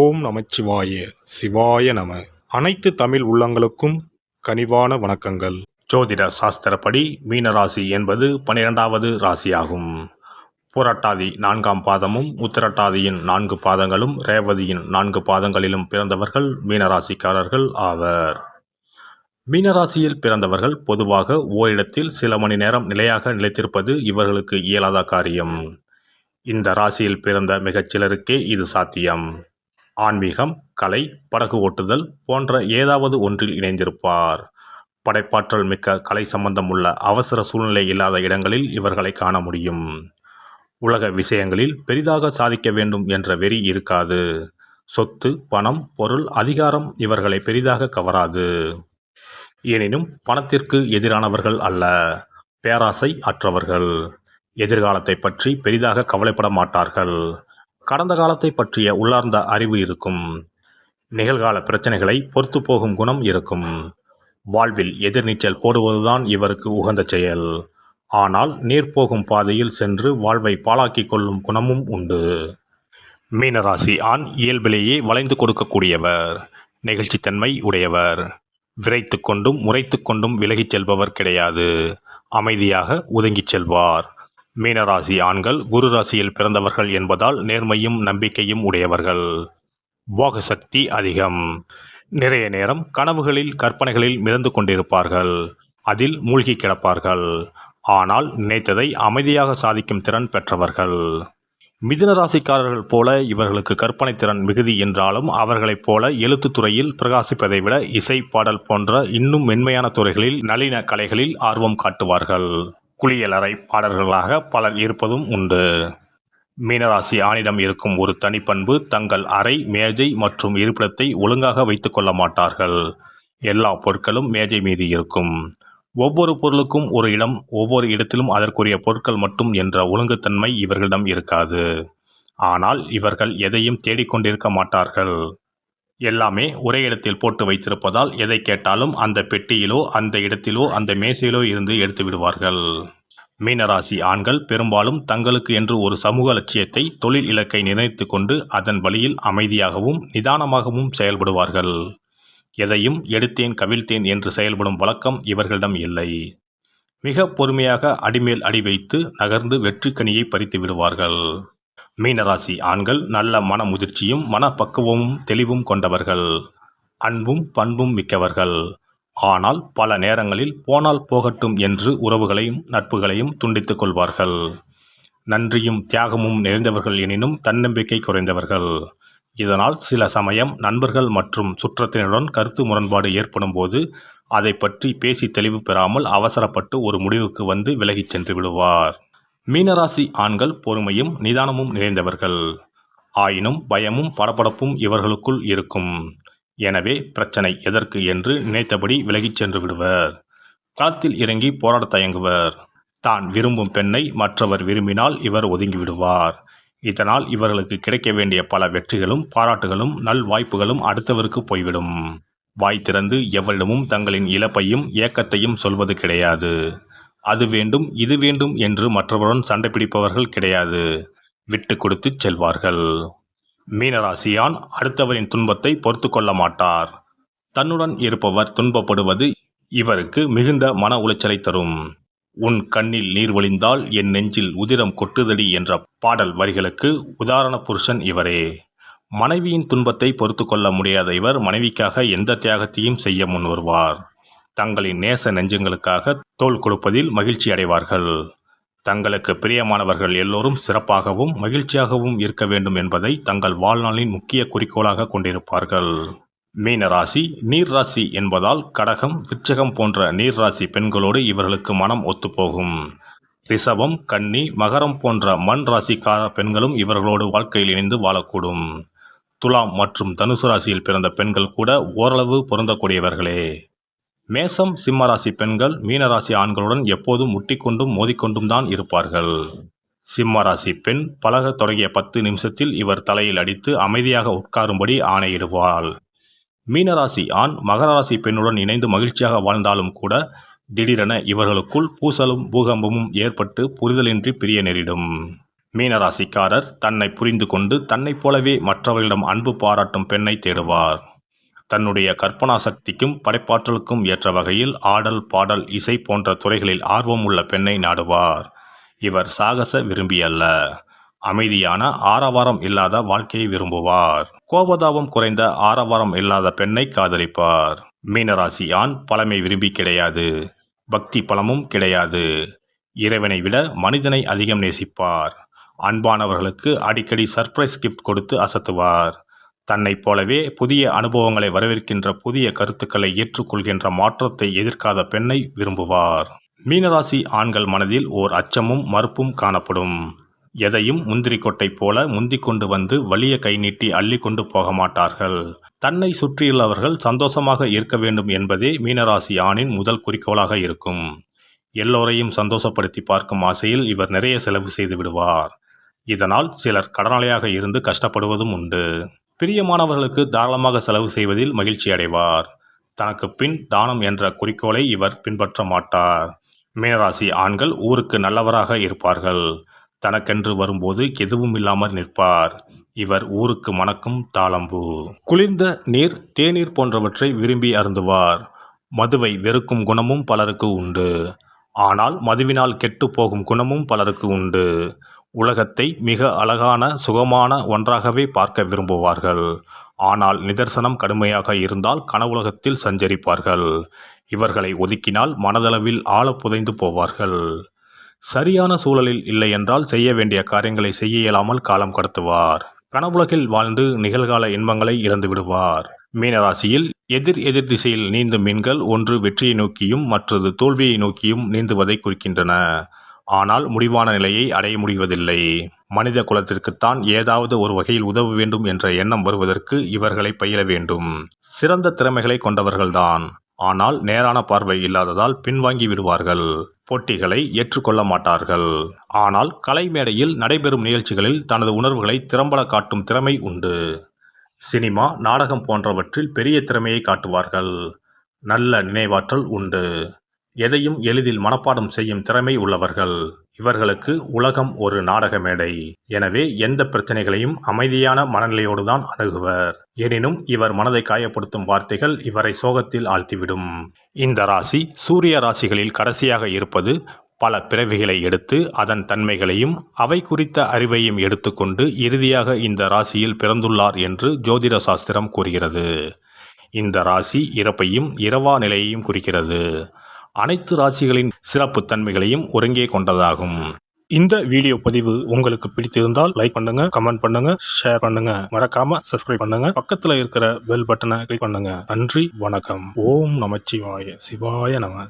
ஓம் நமச்சிவாய சிவாய நம. அனைத்து தமிழ் உள்ளங்களுக்கும் கனிவான வணக்கங்கள். ஜோதிட சாஸ்திரப்படி மீனராசி என்பது 12வது ராசியாகும். புரட்டாதி 4ஆம் பாதமும் உத்திரட்டாதியின் 4 பாதங்களும் ரேவதியின் 4 பாதங்களிலும் பிறந்தவர்கள் மீனராசிக்காரர்கள் ஆவர். மீனராசியில் பிறந்தவர்கள் பொதுவாக ஓரிடத்தில் சில மணி நேரம் நிலையாக நிலைத்திருப்பது இவர்களுக்கு இயலாத காரியம். இந்த ராசியில் பிறந்த மிகச்சிலருக்கே இது சாத்தியம். ஆன்மீகம், கலை, படகு ஓட்டுதல் போன்ற ஏதாவது ஒன்றில் இணைந்திருப்பார். படைப்பாற்றல் மிக்க கலை சம்பந்தம் உள்ள அவசர சூழ்நிலை இல்லாத இடங்களில் இவர்களை காண முடியும். உலக விஷயங்களில் பெரிதாக சாதிக்க வேண்டும் என்ற வெறி இருக்காது. சொத்து, பணம், பொருள், அதிகாரம் இவர்களை பெரிதாக கவராது. எனினும் பணத்திற்கு எதிரானவர்கள் அல்ல, பேராசை அற்றவர்கள். எதிர்காலத்தை பற்றி பெரிதாக கவலைப்பட மாட்டார்கள். கடந்த காலத்தை பற்றிய உள்ளார்ந்த அறிவு இருக்கும். நிகழ்கால பிரச்சனைகளை பொறுத்து போகும் குணம் இருக்கும். வாழ்வில் எதிர்நீச்சல் போடுவதுதான் இவருக்கு உகந்த செயல். ஆனால் நீர் போகும் பாதையில் சென்று வாழ்வை பாழாக்கிக் கொள்ளும் குணமும் உண்டு. மீனராசி ஆண் இயல்பிலேயே வளைந்து கொடுக்கக்கூடியவர், நெகிழ்ச்சித்தன்மை உடையவர். விரைத்து கொண்டும் முறைத்து கொண்டும் விலகிச் செல்பவர் கிடையாது. அமைதியாக ஒதுங்கிச் செல்வார். மீனராசி ஆண்கள் குரு ராசியில் பிறந்தவர்கள் என்பதால் நேர்மையும் நம்பிக்கையும் உடையவர்கள். போக சக்தி அதிகம். நிறைய நேரம் கனவுகளில் கற்பனைகளில் மிதந்து கொண்டிருப்பார்கள். அதில் மூழ்கி கிடப்பார்கள். ஆனால் நினைத்ததை அமைதியாக சாதிக்கும் திறன் பெற்றவர்கள். மிதுன ராசிக்காரர்கள் போல இவர்களுக்கு கற்பனை திறன் மிகுதி என்றாலும் அவர்களைப் போல எழுத்துத்துறையில் பிரகாசிப்பதை விட இசை, பாடல் போன்ற இன்னும் மென்மையான துறைகளில் நளின கலைகளில் ஆர்வம் காட்டுவார்கள். குளியலறை பாடல்களாக பலர் இருப்பதும் உண்டு. மீனராசி ஆணிடம் இருக்கும் ஒரு தனிப்பண்பு தங்கள் அறை, மேஜை மற்றும் இருப்பிடத்தை ஒழுங்காக வைத்துக் கொள்ள மாட்டார்கள். எல்லா பொருட்களும் மேஜை மீது இருக்கும். ஒவ்வொரு பொருளுக்கும் ஒரு இடம், ஒவ்வொரு இடத்திலும் அதற்குரிய பொருட்கள் மட்டும் என்ற ஒழுங்குத்தன்மை இவர்களிடம் இருக்காது. ஆனால் இவர்கள் எதையும் தேடிக்கொண்டிருக்க மாட்டார்கள். எல்லாமே ஒரே இடத்தில் போட்டு வைத்திருப்பதால் எதை கேட்டாலும் அந்த பெட்டியிலோ அந்த இடத்திலோ அந்த மேசையிலோ இருந்து எடுத்து விடுவார்கள். மீனராசி ஆண்கள் பெரும்பாலும் தங்களுக்கு என்று ஒரு சமூக லட்சியத்தை, தொழில் இலக்கை நிர்ணயித்து கொண்டு அதன் வழியில் அமைதியாகவும் நிதானமாகவும் செயல்படுவார்கள். எதையும் எடுத்தேன் கவிழ்த்தேன் என்று செயல்படும் வழக்கம் இவர்களிடம் இல்லை. மிக பொறுமையாக அடிமேல் அடி வைத்து நகர்ந்து வெற்றிக்கனியை பறித்து விடுவார்கள். மீனராசி ஆண்கள் நல்ல மன முதிர்ச்சியும் மனப்பக்குவமும் தெளிவும் கொண்டவர்கள். அன்பும் பண்பும் மிக்கவர்கள். ஆனால் பல நேரங்களில் போனால் போகட்டும் என்று உறவுகளையும் நட்புகளையும் துண்டித்துக் கொள்வார்கள். நன்றியும் தியாகமும் நிறைந்தவர்கள் எனினும் தன்னம்பிக்கை குறைந்தவர்கள். இதனால் சில சமயம் நண்பர்கள் மற்றும் சுற்றத்தினருடன் கருத்து முரண்பாடு ஏற்படும் போது அதை பற்றி பேசி தெளிவு பெறாமல் அவசரப்பட்டு ஒரு முடிவுக்கு வந்து விலகிச் சென்று விடுவார். மீனராசி ஆண்கள் பொறுமையும் நிதானமும் நிறைந்தவர்கள். ஆயினும் பயமும் படபடப்பும் இவர்களுக்குள் இருக்கும். எனவே பிரச்சனை எதற்கு என்று நினைத்தபடி விலகிச் சென்று விடுவர். களத்தில் இறங்கி போராட தயங்குவர். தான் விரும்பும் பெண்ணை மற்றவர் விரும்பினால் இவர் ஒதுங்கிவிடுவார். இதனால் இவர்களுக்கு கிடைக்க வேண்டிய பல வெற்றிகளும் பாராட்டுகளும் நல் வாய்ப்புகளும் அடுத்தவருக்கு போய்விடும். வாய் திறந்து எவரிடமும் தங்களின் இழப்பையும் ஏக்கத்தையும் சொல்வது கிடையாது. அது வேண்டும் இது வேண்டும் என்று மற்றவருடன் சண்டை பிடிப்பவர்கள் கிடையாது. விட்டு கொடுத்து செல்வார்கள். மீனராசியான் அடுத்தவரின் துன்பத்தை பொறுத்து கொள்ள மாட்டார். தன்னுடன் இருப்பவர் துன்பப்படுவது இவருக்கு மிகுந்த மன உளைச்சலை தரும். உன் கண்ணில் நீர் வழிந்தால் என் நெஞ்சில் உதிரம் கொட்டுதடி என்ற பாடல் வரிகளுக்கு உதாரண புருஷன் இவரே. மனைவியின் துன்பத்தை பொறுத்து கொள்ள முடியாத இவர் மனைவிக்காக எந்த தியாகத்தையும் செய்ய முன்வருவார். தங்களின் நேச நெஞ்சங்களுக்காக தோள் கொடுப்பதில் மகிழ்ச்சி அடைவார்கள். தங்களுக்கு பிரியமானவர்கள் எல்லோரும் சிறப்பாகவும் மகிழ்ச்சியாகவும் இருக்க வேண்டும் என்பதை தங்கள் வாழ்நாளின் முக்கிய குறிக்கோளாக கொண்டிருப்பார்கள். மீனராசி நீர் ராசி என்பதால் கடகம், விருச்சிகம் போன்ற நீர் ராசி பெண்களோடு இவர்களுக்கு மனம் ஒத்துப்போகும். ரிஷபம், கன்னி, மகரம் போன்ற மண் ராசிக்கார பெண்களும் இவர்களோடு வாழ்க்கையில் இணைந்து வாழக்கூடும். துலாம் மற்றும் தனுசு ராசியில் பிறந்த பெண்கள் கூட ஓரளவு பொருந்தக்கூடியவர்களே. மேசம், சிம்மராசி பெண்கள் மீனராசி ஆண்களுடன் எப்போதும் முட்டிக்கொண்டும் மோதிக்கொண்டும் தான் இருப்பார்கள். சிம்மராசி பெண் பழக தொடங்கிய 10 நிமிஷத்தில் இவர் தலையில் அடித்து அமைதியாக உட்காரும்படி ஆணையிடுவாள். மீனராசி ஆண் மகர ராசி பெண்ணுடன் இணைந்து மகிழ்ச்சியாக வாழ்ந்தாலும் கூட திடீரென இவர்களுக்குள் பூசலும் பூகம்பமும் ஏற்பட்டு புரிதலின்றி பிரிய நேரிடும். மீனராசிக்காரர் தன்னை புரிந்து கொண்டு தன்னைப் போலவே மற்றவர்களிடம் அன்பு பாராட்டும் பெண்ணை தேடுவார். தன்னுடைய கற்பனா சக்திக்கும் படைப்பாற்றலுக்கும் ஏற்ற வகையில் ஆடல், பாடல், இசை போன்ற துறைகளில் ஆர்வம் உள்ள பெண்ணை நாடுவார். இவர் சாகச விரும்பி அல்ல, அமைதியான ஆரவாரம் இல்லாத வாழ்க்கையை விரும்புவார். கோபதாபம் குறைந்த ஆரவாரம் இல்லாத பெண்ணை காதலிப்பார். மீனராசி ஆண் பழமை விரும்பி கிடையாது, பக்தி பலமும் கிடையாது. இறைவனை விட மனிதனை அதிகம் நேசிப்பார். அன்பானவர்களுக்கு அடிக்கடி சர்ப்ரைஸ் கிஃப்ட் கொடுத்து அசத்துவார். தன்னைப் போலவே புதிய அனுபவங்களை வரவேற்கின்ற, புதிய கருத்துக்களை ஏற்றுக்கொள்கின்ற, மாற்றத்தை எதிர்க்காத பெண்ணை விரும்புவார். மீனராசி ஆண்கள் மனதில் ஓர் அச்சமும் மறுப்பும் காணப்படும். எதையும் முந்திரி கொட்டை போல முந்திக் கொண்டு வந்து வலிய கை நீட்டி அள்ளி கொண்டு போக மாட்டார்கள். தன்னை சுற்றியுள்ளவர்கள் சந்தோஷமாக இருக்க வேண்டும் என்பதே மீனராசி ஆணின் முதல் குறிக்கோளாக இருக்கும். எல்லோரையும் சந்தோஷப்படுத்தி பார்க்கும் ஆசையில் இவர் நிறைய செலவு செய்து விடுவார். இதனால் சிலர் கடனாளியாக இருந்து கஷ்டப்படுவதும் உண்டு. பிரியமானவர்களுக்கு தாராளமாக செலவு செய்வதில் மகிழ்ச்சி அடைவார். தனக்கு பின் தானம் என்ற குறிக்கோளை இவர் பின்பற்ற மாட்டார். மீனராசி ஆண்கள் ஊருக்கு நல்லவராக இருப்பார்கள். தனக்கென்று வரும்போது எதுவும் இல்லாமல் நிற்பார். இவர் ஊருக்கு மணக்கும் தாளம்பூ. குளிர்ந்த நீர், தேநீர் போன்றவற்றை விரும்பி அருந்துவார். மதுவை வெறுக்கும் குணமும் பலருக்கு உண்டு. ஆனால் மதுவினால் கெட்டு போகும் குணமும் பலருக்கு உண்டு. உலகத்தை மிக அழகான, சுகமான ஒன்றாகவே பார்க்க விரும்புவார்கள். ஆனால் நிதர்சனம் கடுமையாக இருந்தால் கனவுலகத்தில் சஞ்சரிப்பார்கள். இவர்களை ஒதுக்கினால் மனதளவில் ஆழ புதைந்து போவார்கள். சரியான சூழலில் இல்லை என்றால் செய்ய வேண்டிய காரியங்களை செய்ய இயலாமல் காலம் கடத்துவார். கனவுலகில் வாழ்ந்து நிகழ்கால இன்பங்களை இழந்து விடுவார். மீனராசியில் எதிர் திசையில் நீந்தும் மீன்கள் ஒன்று வெற்றியை நோக்கியும் மற்றது தோல்வியை நோக்கியும் நீந்துவதை குறிக்கின்றன. ஆனால் முடிவான நிலையை அடைய முடிவதில்லை. மனித குலத்திற்குத்தான் ஏதாவது ஒரு வகையில் உதவ வேண்டும் என்ற எண்ணம் வருவதற்கு இவர்களை பயில வேண்டும். சிறந்த திறமைகளை கொண்டவர்கள்தான். ஆனால் நேரான பார்வை இல்லாததால் பின்வாங்கி விடுவார்கள். போட்டிகளை ஏற்றுக்கொள்ள மாட்டார்கள். ஆனால் கலை மேடையில் நடைபெறும் நிகழ்ச்சிகளில் தனது உணர்வுகளை திறம்பட காட்டும் திறமை உண்டு. சினிமா, நாடகம் போன்றவற்றில் பெரிய திறமையை காட்டுவார்கள். நல்ல நினைவாற்றல் உண்டு. எதையும் எளிதில் மனப்பாடம் செய்யும் திறமை உள்ளவர்கள். இவர்களுக்கு உலகம் ஒரு நாடக மேடை. எனவே எந்த பிரச்சனைகளையும் அமைதியான மனநிலையோடுதான் அணுகுவர். எனினும் இவர் மனதை காயப்படுத்தும் வார்த்தைகள் இவரை சோகத்தில் ஆழ்த்திவிடும். இந்த ராசி சூரிய ராசிகளில் கடைசியாக இருப்பது பல பிறவிகளை எடுத்து அதன் தன்மைகளையும் அவை குறித்த அறிவையும் எடுத்துக்கொண்டு இறுதியாக இந்த ராசியில் பிறந்துள்ளார் என்று ஜோதிட சாஸ்திரம் கூறுகிறது. இந்த ராசி இறப்பையும் இரவா நிலையையும் குறிக்கிறது. அனைத்து ராசிகளின் சிறப்பு தன்மைகளையும் ஒருங்கே கொண்டதாகும். இந்த வீடியோ பதிவு உங்களுக்கு பிடித்திருந்தால் லைக் பண்ணுங்க, கமெண்ட் பண்ணுங்க, ஷேர் பண்ணுங்க, மறக்காம சப்ஸ்கிரைப் பண்ணுங்க, பக்கத்துல இருக்கிற பெல் பட்டனை கிளிக் பண்ணுங்க. நன்றி, வணக்கம். ஓம் நமச்சிவாய. சிவாய நம.